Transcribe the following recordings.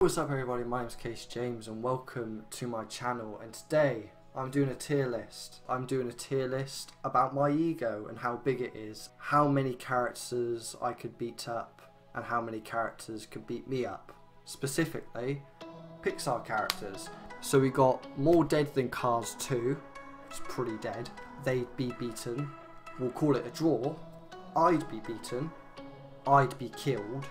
What's up everybody, my name's Casey James and welcome to my channel, and today I'm doing a tier list. I'm doing a tier list about my ego and how big it is, how many characters I could beat up and how many characters could beat me up. Specifically, Pixar characters. So we got more dead than Cars 2, it's pretty dead. They'd be beaten, we'll call it a draw. I'd be beaten, I'd be killed,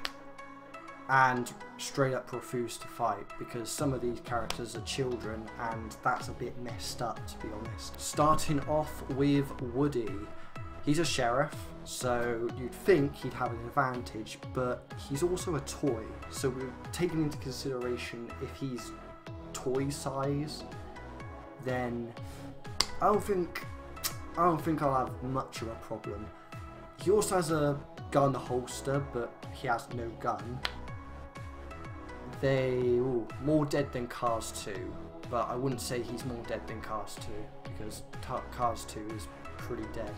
and straight up refuse to fight because some of these characters are children and that's a bit messed up, to be honest. Starting off with Woody. He's a sheriff, so you'd think he'd have an advantage, but he's also a toy, so we're taking into consideration if he's toy size, then I don't think I'll have much of a problem. He also has a gun holster, but he has no gun. More dead than Cars 2, but I wouldn't say he's more dead than Cars 2 because Cars 2 is pretty dead.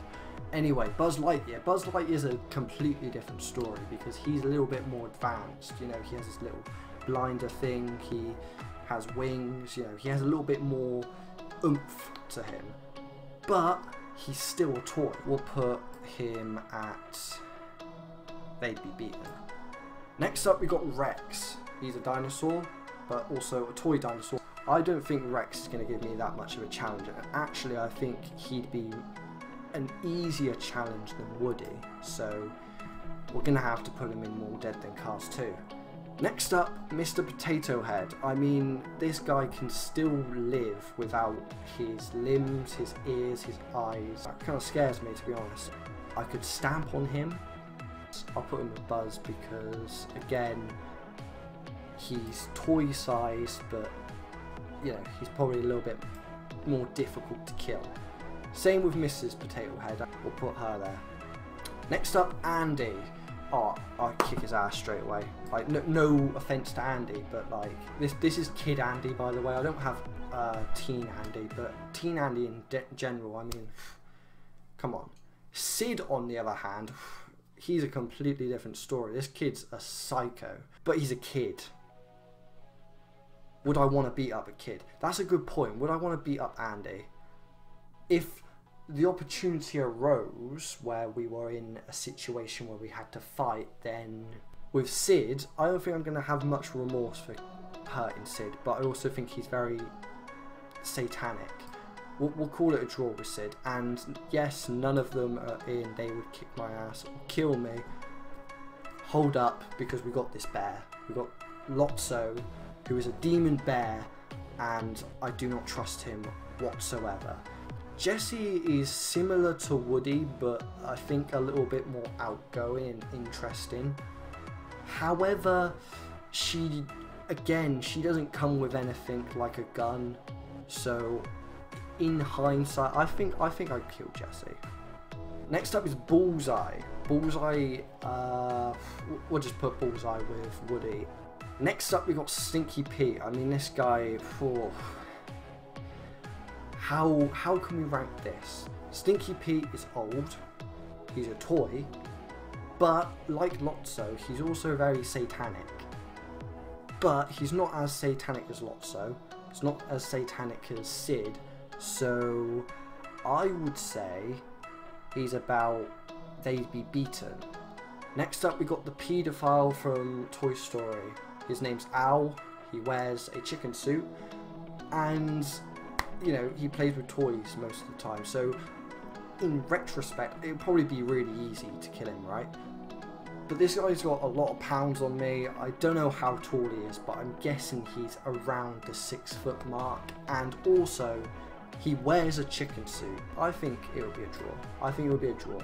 Anyway, Buzz Lightyear. Buzz Lightyear is a completely different story because he's a little bit more advanced. You know, he has this little blinder thing, he has wings, you know, he has a little bit more oomph to him, but he's still a toy. We'll put him at, they'd be beaten. Next up we got Rex. He's a dinosaur, but also a toy dinosaur. I don't think Rex is going to give me that much of a challenge. Actually, I think he'd be an easier challenge than Woody. So we're going to have to put him in more dead than Cars 2. Next up, Mr. Potato Head. I mean, this guy can still live without his limbs, his ears, his eyes. That kind of scares me, to be honest. I could stamp on him. I'll put him with Buzz because, again, he's toy sized, but you know, he's probably a little bit more difficult to kill. Same with Mrs. Potato Head, we'll put her there. Next up, Andy. Oh, I'd kick his ass straight away. Like, no offense to Andy, but like, this is Kid Andy, by the way. I don't have Teen Andy, but Teen Andy in general, I mean, come on. Sid, on the other hand, he's a completely different story. This kid's a psycho, but he's a kid. Would I want to beat up a kid? That's a good point. Would I want to beat up Andy? If the opportunity arose where we were in a situation where we had to fight, then with Sid, I don't think I'm going to have much remorse for hurting Sid, but I also think he's very satanic. We'll call it a draw with Sid, and yes, none of them are in. They would kick my ass or kill me. Hold up, because we got this bear. We got Luxo, who is a demon bear, and I do not trust him whatsoever. Jessie is similar to Woody, but I think a little bit more outgoing and interesting. However, she doesn't come with anything like a gun, so in hindsight, I think I'd kill Jessie. Next up is Bullseye. Bullseye, we'll just put Bullseye with Woody. Next up we got Slinky Pete. I mean, this guy, how can we rank this? Slinky Pete is old, he's a toy, but like Luxo, he's also very satanic. But he's not as satanic as Luxo, he's not as satanic as Sid, so I would say he's about, they'd be beaten. Next up we got the paedophile from Toy Story. His name's Al, he wears a chicken suit, and you know, he plays with toys most of the time, so in retrospect it would probably be really easy to kill him, right? But this guy's got a lot of pounds on me. I don't know how tall he is, but I'm guessing he's around the 6 foot mark, and also he wears a chicken suit. I think it would be a draw.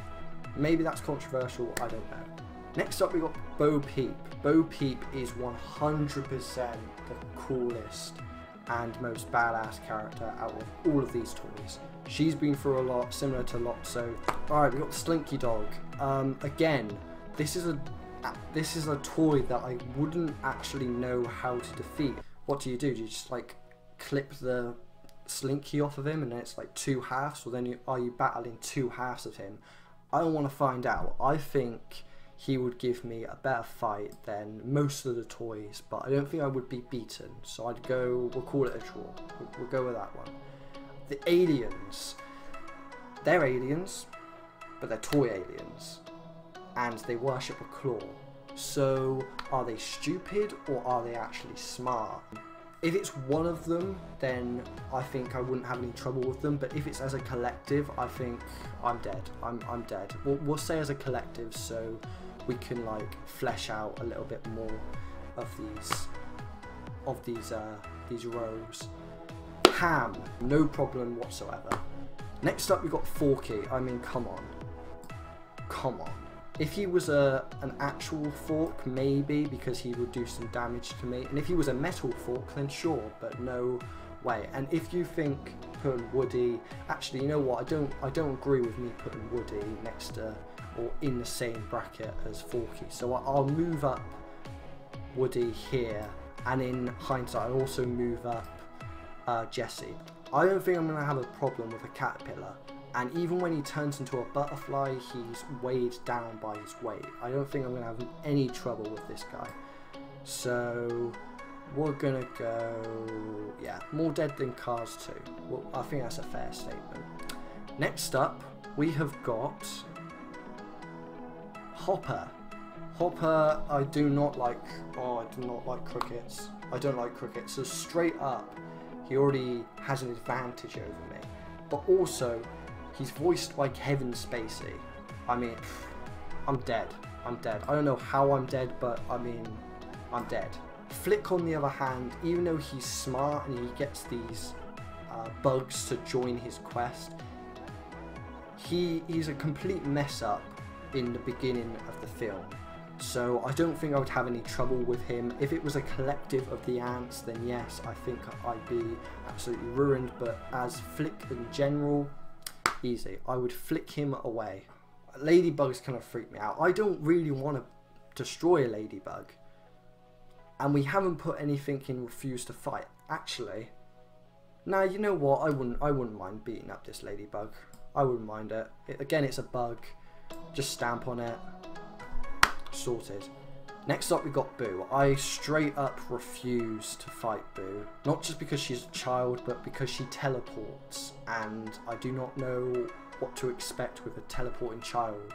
Maybe that's controversial, I don't know. Next up we got Bo Peep. Bo Peep is 100% the coolest and most badass character out of all of these toys. She's been through a lot, similar to Luxo. Alright, we got the Slinky Dog. Again, this is a toy that I wouldn't actually know how to defeat. What do? Do you just like clip the Slinky off of him and then it's like 2 halves, or then are you battling 2 halves of him? I don't want to find out. I think he would give me a better fight than most of the toys, but I don't think I would be beaten. So I'd go, we'll call it a draw. We'll go with that one. The aliens. They're aliens, but they're toy aliens. And they worship a claw. So are they stupid or are they actually smart? If it's one of them, then I think I wouldn't have any trouble with them. But if it's as a collective, I think I'm dead. I'm dead. We'll say as a collective, so we can like flesh out a little bit more of these rows. Ham, no problem whatsoever. Next up, we got Forky. I mean, come on. If he was an actual fork, maybe, because he would do some damage to me. And if he was a metal fork, then sure, but no way. And if you think putting Woody, actually, you know what? I don't agree with me putting Woody next to or in the same bracket as Forky. So I'll move up Woody here, and in hindsight, I'll also move up Jessie. I don't think I'm gonna have a problem with a caterpillar. And even when he turns into a butterfly, he's weighed down by his weight. I don't think I'm going to have any trouble with this guy. So we're going to go, yeah, more dead than Cars 2. Well, I think that's a fair statement. Next up, we have got Hopper. Hopper, I do not like crickets. I don't like crickets. So straight up, he already has an advantage over me. But also, he's voiced by Kevin Spacey. I mean, I'm dead. I don't know how I'm dead, but I mean, I'm dead. Flick, on the other hand, even though he's smart and he gets these bugs to join his quest, he's a complete mess up in the beginning of the film. So I don't think I would have any trouble with him. If it was a collective of the ants, then yes, I think I'd be absolutely ruined. But as Flick in general, easy. I would flick him away. Ladybugs kind of freak me out. I don't really want to destroy a ladybug. And we haven't put anything in refuse to fight. Actually, now you know what? I wouldn't mind beating up this ladybug. I wouldn't mind it. Again, it's a bug. Just stamp on it. Sorted. Next up, we got Boo. I straight up refuse to fight Boo. Not just because she's a child, but because she teleports. And I do not know what to expect with a teleporting child.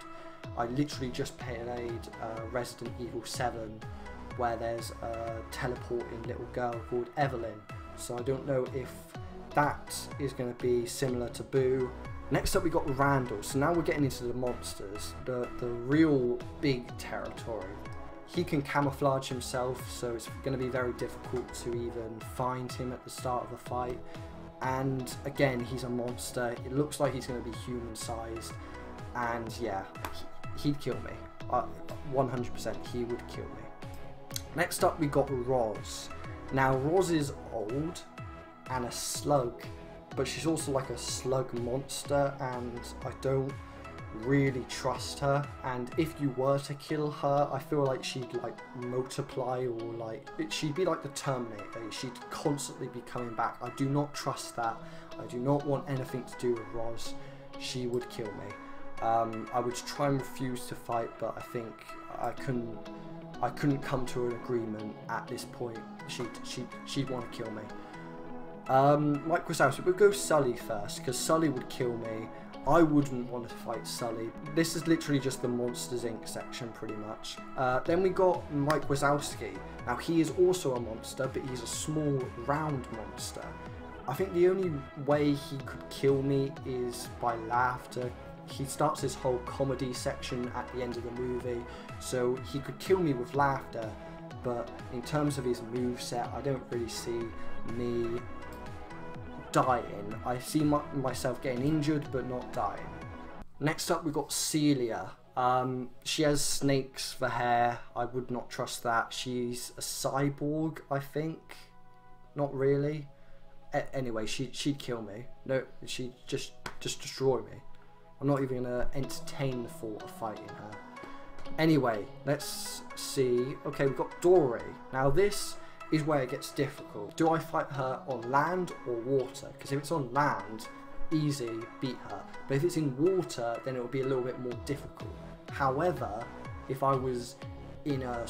I literally just played Resident Evil 7, where there's a teleporting little girl called Evelyn. So I don't know if that is going to be similar to Boo. Next up, we got Randall. So now we're getting into the monsters, the real big territory. He can camouflage himself, so it's going to be very difficult to even find him at the start of the fight. And again, he's a monster. It looks like he's going to be human-sized, and yeah, he'd kill me. 100%, he would kill me. Next up, we got Roz. Now, Roz is old and a slug, but she's also like a slug monster, and I don't really trust her. And if you were to kill her, I feel like she'd like multiply, or like she'd be like the Terminator. She'd constantly be coming back. I do not trust that. I do not want anything to do with Roz. She would kill me. I would try and refuse to fight, but I think I couldn't come to an agreement at this point. She'd want to kill me. Like Wazowski, we'll go Sully first, because Sully would kill me. I wouldn't want to fight Sully. This is literally just the Monsters Inc. section, pretty much. Then we got Mike Wazowski. Now, he is also a monster, but he's a small, round monster. I think the only way he could kill me is by laughter. He starts his whole comedy section at the end of the movie, so he could kill me with laughter, but in terms of his moveset, I don't really see me dying. I see myself getting injured, but not dying. Next up, we got Celia. She has snakes for hair. I would not trust that. She's a cyborg, I think. Not really. Anyway, she'd kill me. No, she'd just destroy me. I'm not even gonna entertain the thought of fighting her. Anyway, let's see. Okay, we've got Dory. Now this is where it gets difficult. Do I fight her on land or water? Because if it's on land, easy, beat her. But if it's in water, then it will be a little bit more difficult. However, if I was in a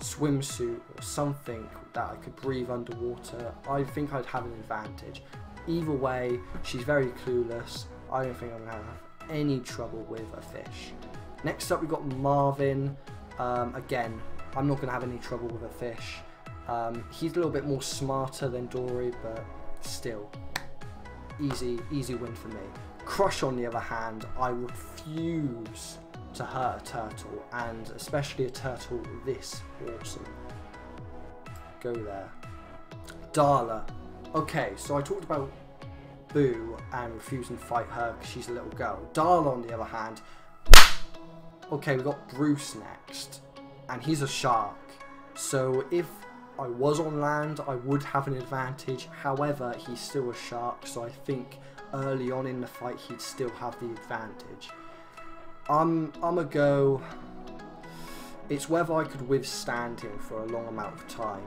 swimsuit or something that I could breathe underwater, I think I'd have an advantage. Either way, she's very clueless. I don't think I'm gonna have any trouble with a fish. Next up, we've got Marvin. Again, I'm not gonna have any trouble with a fish. He's a little bit more smarter than Dory, but still, easy win for me. Crush, on the other hand, I refuse to hurt a turtle, and especially a turtle this awesome. Go there. Darla. Okay, so I talked about Boo and refusing to fight her because she's a little girl. Darla, on the other hand, okay, we got Bruce next, and he's a shark. So if I was on land, I would have an advantage. However, he's still a shark, so I think early on in the fight he'd still have the advantage. I'm gonna go. It's whether I could withstand him for a long amount of time.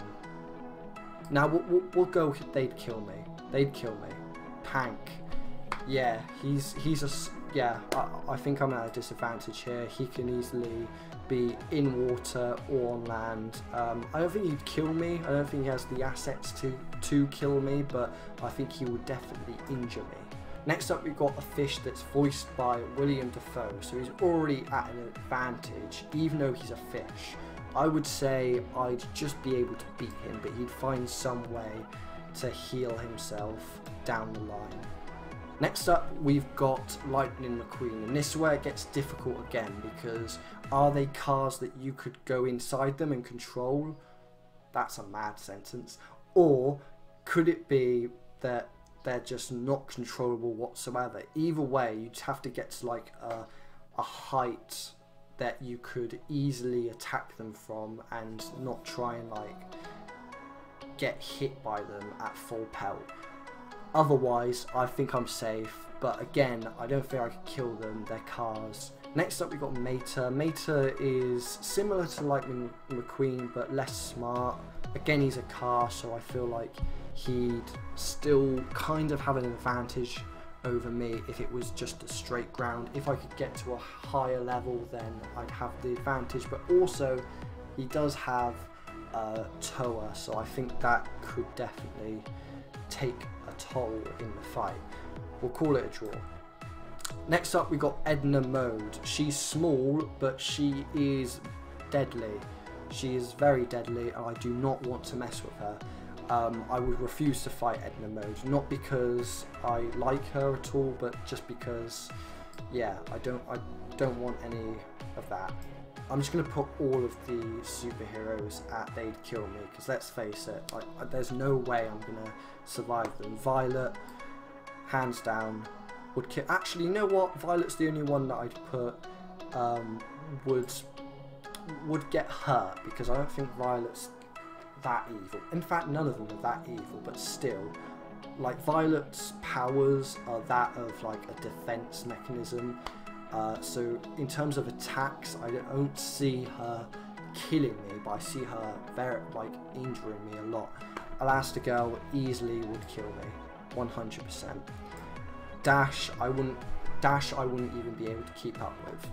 Now we'll go. They'd kill me. They'd kill me. Pank. Yeah, he's a. Yeah, I think I'm at a disadvantage here. He can easily be in water or on land. I don't think he'd kill me. I don't think he has the assets to kill me, but I think he would definitely injure me. Next up, we've got a fish that's voiced by William Dafoe, so he's already at an advantage, even though he's a fish. I would say I'd just be able to beat him, but he'd find some way to heal himself down the line. Next up, we've got Lightning McQueen, and this is where it gets difficult again, because are they cars that you could go inside them and control? That's a mad sentence. Or could it be that they're just not controllable whatsoever? Either way, you'd have to get to like a height that you could easily attack them from and not try and like get hit by them at full pelt. Otherwise, I think I'm safe, but again, I don't think I could kill them. They're cars. Next up, we got Mater. Mater is similar to Lightning McQueen, but less smart. Again, he's a car, so I feel like he'd still kind of have an advantage over me if it was just a straight ground. If I could get to a higher level, then I'd have the advantage, but also he does have Toa, so I think that could definitely take a toll in the fight. We'll call it a draw. Next up, we got Edna Mode. She's small, but she is deadly. She is very deadly, and I do not want to mess with her. I would refuse to fight Edna Mode, not because I like her at all, but just because, yeah, I don't want any of that. I'm just going to put all of the superheroes at they'd kill me, because let's face it, there's no way I'm going to survive them. Violet, hands down, would kill. Actually, you know what? Violet's the only one that I'd put would get hurt, because I don't think Violet's that evil. In fact, none of them are that evil, but still, like, Violet's powers are that of like a defense mechanism. So in terms of attacks, I don't see her killing me, but I see her very, like, injuring me a lot. Elastigirl easily would kill me, 100%. Dash, I wouldn't even be able to keep up with.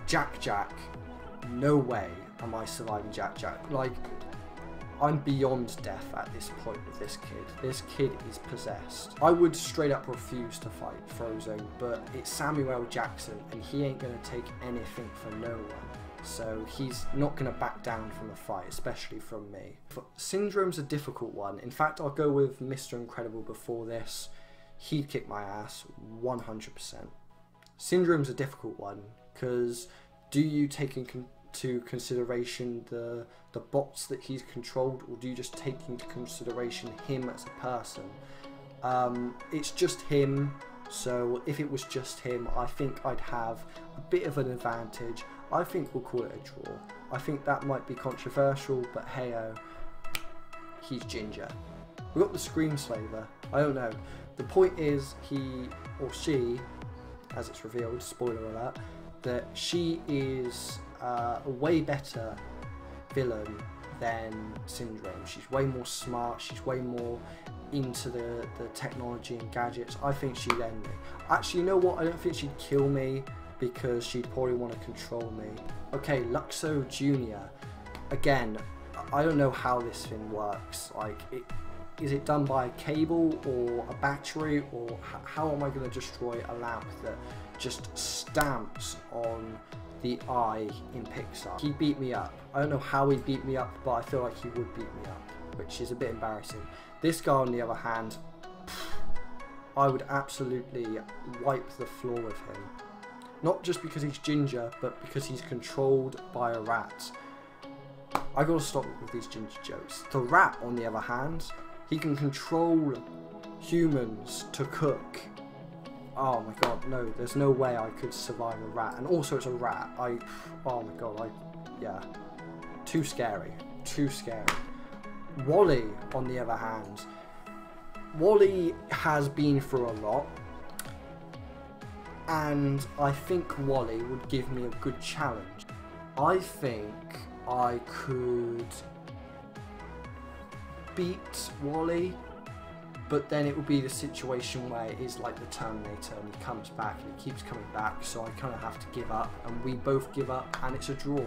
Jack, no way am I surviving Jack. Like, I'm beyond death at this point with this kid. This kid is possessed. I would straight up refuse to fight Frozone, but it's Samuel Jackson, and he ain't gonna take anything from no one. So he's not gonna back down from a fight, especially from me. Syndrome's a difficult one. In fact, I'll go with Mr. Incredible before this. He'd kick my ass, 100%. Syndrome's a difficult one, because do you take into consideration the bots that he's controlled, or do you just take into consideration him as a person? It's just him, so if it was just him, I think I'd have a bit of an advantage. I think we'll call it a draw. I think that might be controversial, but hey-oh, he's ginger. We've got the Screenslaver. I don't know. The point is, he or she, as it's revealed, spoiler alert, that she is a way better villain than Syndrome. She's way more smart, she's way more into the technology and gadgets. I think she'd end me. Actually, you know what? I don't think she'd kill me because she'd probably want to control me. Okay, Luxo Jr. Again, I don't know how this thing works. Like, is it done by a cable or a battery, or how am I going to destroy a lamp that just stamps on the eye in Pixar? He beat me up. I don't know how he beat me up, but I feel like he would beat me up, which is a bit embarrassing. This guy, on the other hand, I would absolutely wipe the floor with him. Not just because he's ginger, but because he's controlled by a rat. I gotta stop with these ginger jokes. The rat, on the other hand, he can control humans to cook. Oh my god, no, there's no way I could survive a rat. And also it's a rat. Oh my god, yeah. Too scary. Too scary. Wally, on the other hand. Wally has been through a lot. And I think Wally would give me a good challenge. I think I could beat Wally, but then it would be the situation where it is like the Terminator and he comes back and he keeps coming back, so I kind of have to give up, and we both give up and it's a draw.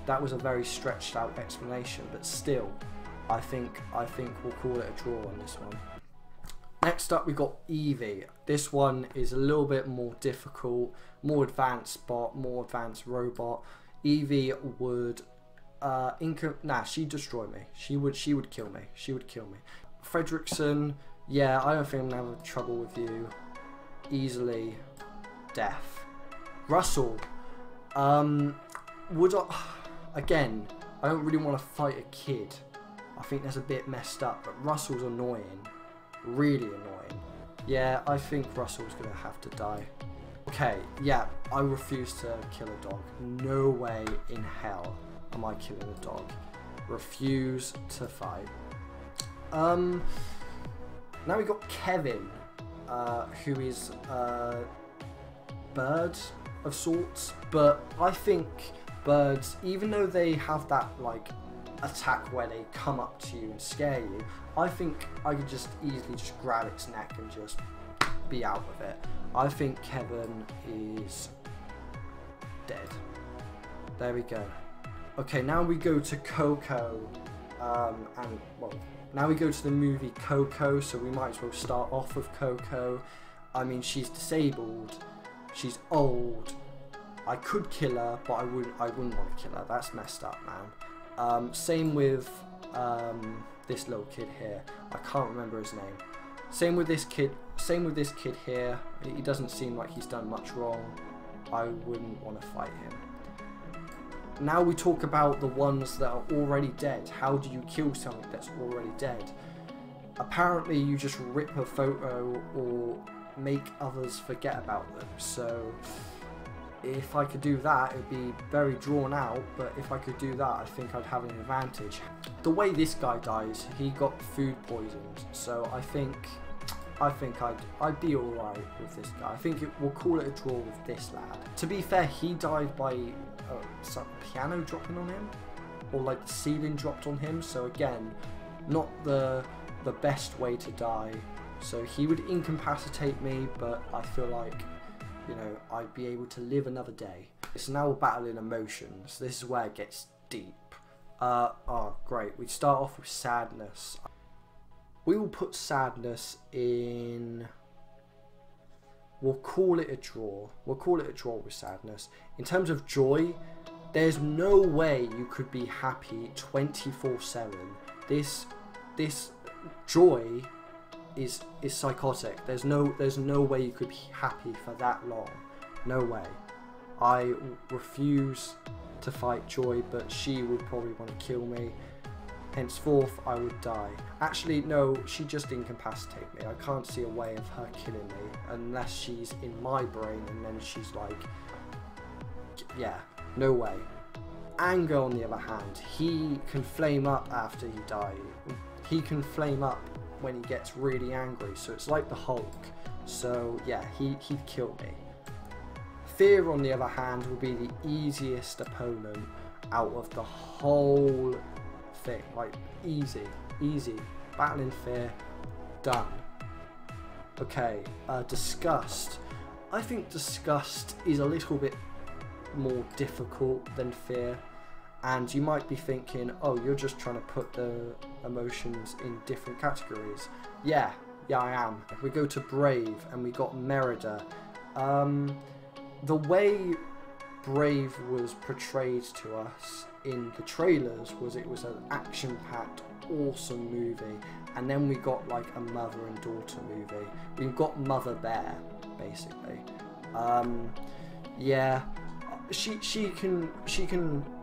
That was a very stretched out explanation, but still, I think we'll call it a draw on this one. Next up, we got Evie. This one is a little bit more difficult, more advanced bot, more advanced robot. Evie would, she'd destroy me. She would kill me. She would kill me. Fredrickson, yeah, I don't think I'm gonna have trouble with you. Easily, death. Russell, would I? Again, I don't really want to fight a kid. I think that's a bit messed up. But Russell's annoying. Really annoying. Yeah, I think Russell's gonna have to die. Okay, yeah, I refuse to kill a dog. No way in hell am I killing a dog. Refuse to fight. Now we got Kevin, who is bird of sorts, but I think birds, even though they have that like attack where they come up to you and scare you, I think I could just easily just grab its neck and just be out with it. I think Kevin is dead. There we go. Okay, now we go to Coco, and well, now we go to the movie Coco, so we might as well start off with Coco. I mean, she's disabled, she's old. I could kill her, but I wouldn't want to kill her. That's messed up, man. Same with this little kid here. I can't remember his name. Same with this kid. Same with this kid here. He doesn't seem like he's done much wrong. I wouldn't want to fight him. Now we talk about the ones that are already dead. How do you kill something that's already dead? Apparently you just rip a photo or make others forget about them. So if I could do that, it would be very drawn out, but if I could do that, I think I'd have an advantage. The way this guy dies, he got food poisoned, so I think I'd be alright with this guy. I think we'll call it a draw with this lad. To be fair, he died by some piano dropping on him, or like the ceiling dropped on him, so again, not the best way to die. So he would incapacitate me, but I feel like, you know, I'd be able to live another day. It's now a battle in emotions. This is where it gets deep. Oh, great. We start off with sadness. We will put sadness in... We'll call it a draw. We'll call it a draw with sadness. In terms of joy, there's no way you could be happy 24/7. This joy is psychotic. There's no way you could be happy for that long. No way. I refuse to fight Joy, but she would probably want to kill me. Henceforth, I would die. Actually, no, she just incapacitate me. I can't see a way of her killing me unless she's in my brain and then she's like, yeah, no way. Anger, on the other hand, he can flame up after he dies. He can flame up when he gets really angry, so it's like the Hulk. So yeah, he'd kill me. Fear, on the other hand, will be the easiest opponent. out of the whole thing. Like, easy, easy. Battling fear, done. Okay, disgust. I think disgust is a little bit more difficult than fear. And you might be thinking, oh, you're just trying to put the emotions in different categories. Yeah, I am. We go to Brave, and we got Merida. The way Brave was portrayed to us in the trailers was it was an action-packed, awesome movie. And then we got like a mother and daughter movie. We've got Mother Bear, basically. Yeah, she can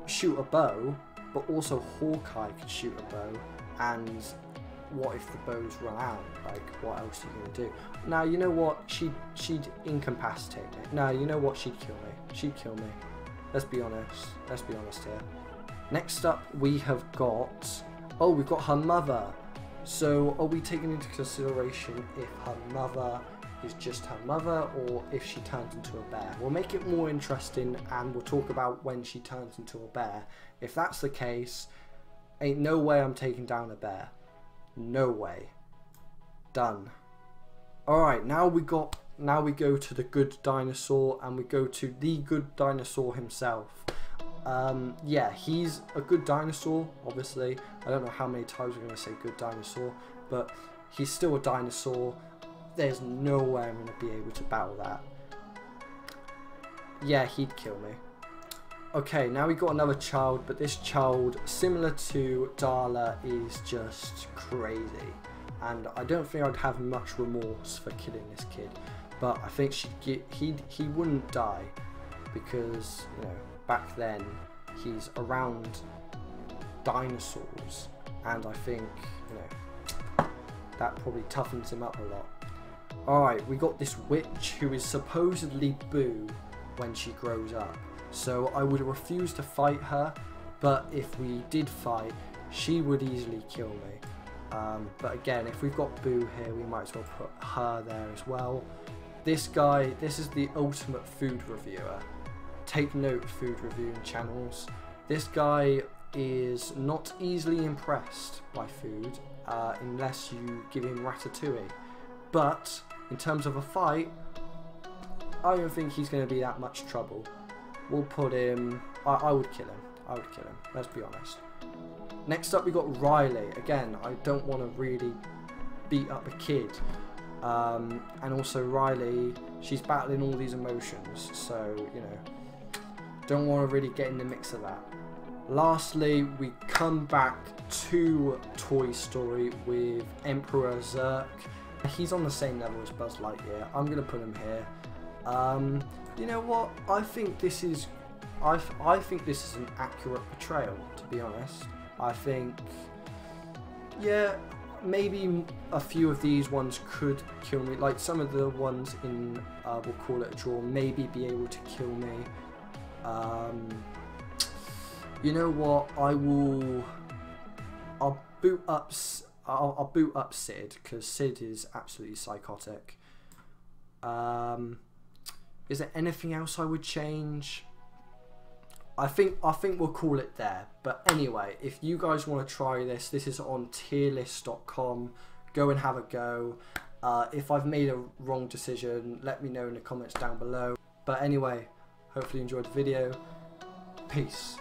shoot a bow, but also Hawkeye can shoot a bow. And what if the bows run out? Like, what else are you gonna do? Now, you know what? She'd incapacitate me. No, you know what? She'd kill me. She'd kill me. Let's be honest. Let's be honest here. Next up, we have got... oh, we've got her mother. So, are we taking into consideration if her mother is just her mother, or if she turns into a bear? We'll make it more interesting, and we'll talk about when she turns into a bear. If that's the case, ain't no way I'm taking down a bear. No way. Done. Alright, now we go to the good dinosaur, and we go to the good dinosaur himself. Yeah, he's a good dinosaur, obviously. I don't know how many times we're going to say good dinosaur, but he's still a dinosaur. There's no way I'm going to be able to battle that. Yeah, he'd kill me. Okay, now we got another child, but this child, similar to Darla, is just crazy. And I don't think I'd have much remorse for killing this kid. But I think he wouldn't die, because, you know, back then he's around dinosaurs, and I think, you know, that probably toughens him up a lot. Alright, we got this witch who is supposedly Boo when she grows up. So I would refuse to fight her, but if we did fight, she would easily kill me. But again, if we've got Boo here, we might as well put her there as well. This guy, this is the ultimate food reviewer. Take note, food reviewing channels. This guy is not easily impressed by food unless you give him ratatouille. But in terms of a fight, I don't think he's going to be that much trouble. We'll put him... I would kill him. I would kill him. Let's be honest. Next up, we got Riley. Again, I don't want to really beat up a kid. And also Riley, she's battling all these emotions. So, you know, don't want to really get in the mix of that. Lastly, we come back to Toy Story with Emperor Zurg. He's on the same level as Buzz Lightyear. I'm going to put him here. You know what? I think this is an accurate portrayal, to be honest. I think, yeah, maybe a few of these ones could kill me. Like some of the ones in, we'll call it a draw, maybe be able to kill me. You know what? I'll boot up Sid, because Sid is absolutely psychotic. Is there anything else I would change? I think we'll call it there. But anyway, if you guys want to try this, this is on tierlist.com. Go and have a go. If I've made a wrong decision, let me know in the comments down below. But anyway, hopefully you enjoyed the video. Peace.